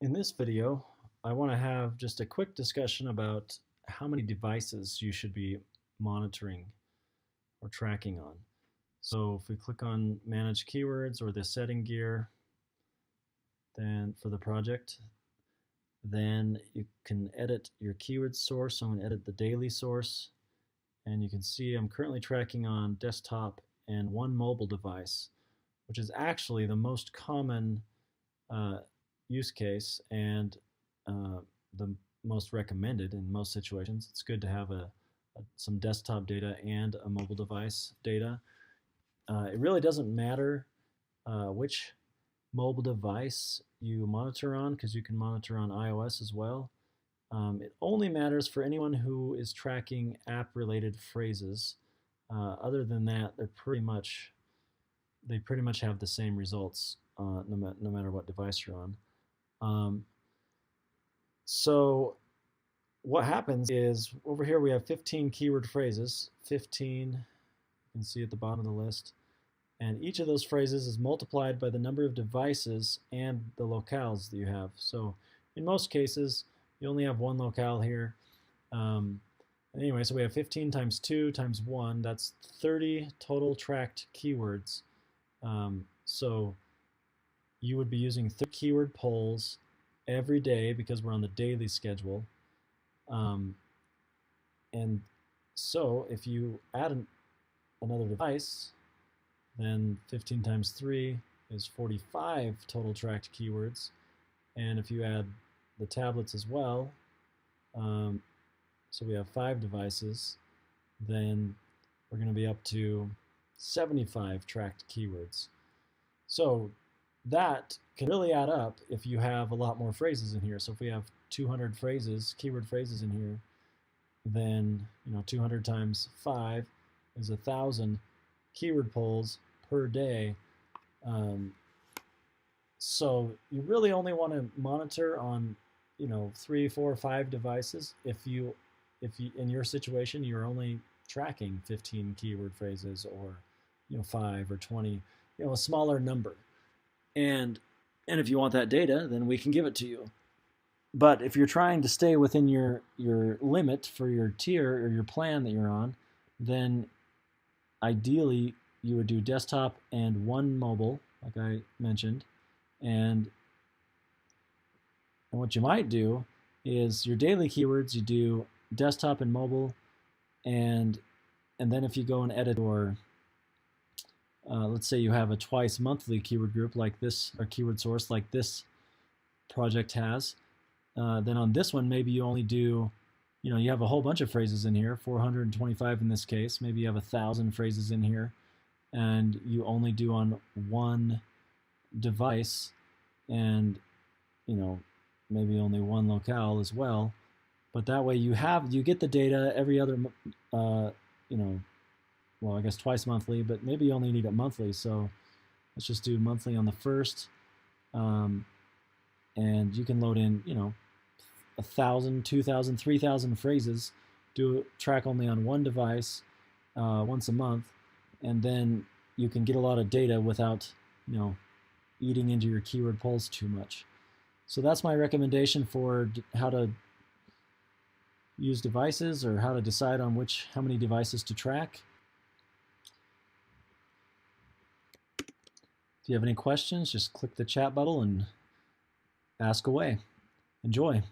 In this video, I want to have just a quick discussion about how many devices you should be monitoring or tracking on. So if we click on Manage Keywords or the setting gear, then for the project, then you can edit your keyword source. So I'm going to edit the daily source, and you can see I'm currently tracking on desktop and one mobile device, which is actually the most common use case and the most recommended in most situations. It's good to have some desktop data and a mobile device data. It really doesn't matter which mobile device you monitor on, because you can monitor on iOS as well. It only matters for anyone who is tracking app-related phrases. Other than that, they pretty much have the same results no matter what device you're on. So what happens is over here we have 15 keyword phrases, 15, you can see at the bottom of the list, and each of those phrases is multiplied by the number of devices and the locales that you have. So in most cases, you only have one locale here. Anyway, so we have 15 times 2 times 1, that's 30 total tracked keywords. So you would be using 30 keyword polls every day because we're on the daily schedule. And so if you add another device, then 15 times 3 is 45 total tracked keywords. And if you add the tablets as well, so we have 5 devices, then we're going to be up to 75 tracked keywords. So that can really add up if you have a lot more phrases in here. So if we have 200 phrases, keyword phrases in here, then 200 times 5 is 1,000 keyword polls per day. So you really only want to monitor on 3, 4, 5 devices if you in your situation you're only tracking 15 keyword phrases, or 5 or 20, a smaller number. And if you want that data, then we can give it to you. But if you're trying to stay within your limit for your tier or your plan that you're on, then ideally you would do desktop and one mobile, like I mentioned. And what you might do is your daily keywords, you do desktop and mobile, and then if you go and edit, or let's say you have a twice monthly keyword group like this, or keyword source like this project has, then on this one maybe you only do, you have a whole bunch of phrases in here, 425 in this case, maybe you have 1,000 phrases in here, and you only do on one device, and maybe only one locale as well. But that way you get the data every other well, I guess twice monthly, but maybe you only need it monthly. So let's just do monthly on the first, and you can load in 1,000, 2,000, 3,000 phrases. Do track only on one device once a month, and then you can get a lot of data without eating into your keyword polls too much. So that's my recommendation for how to use devices, or how to decide on how many devices to track. If you have any questions, just click the chat button and ask away. Enjoy.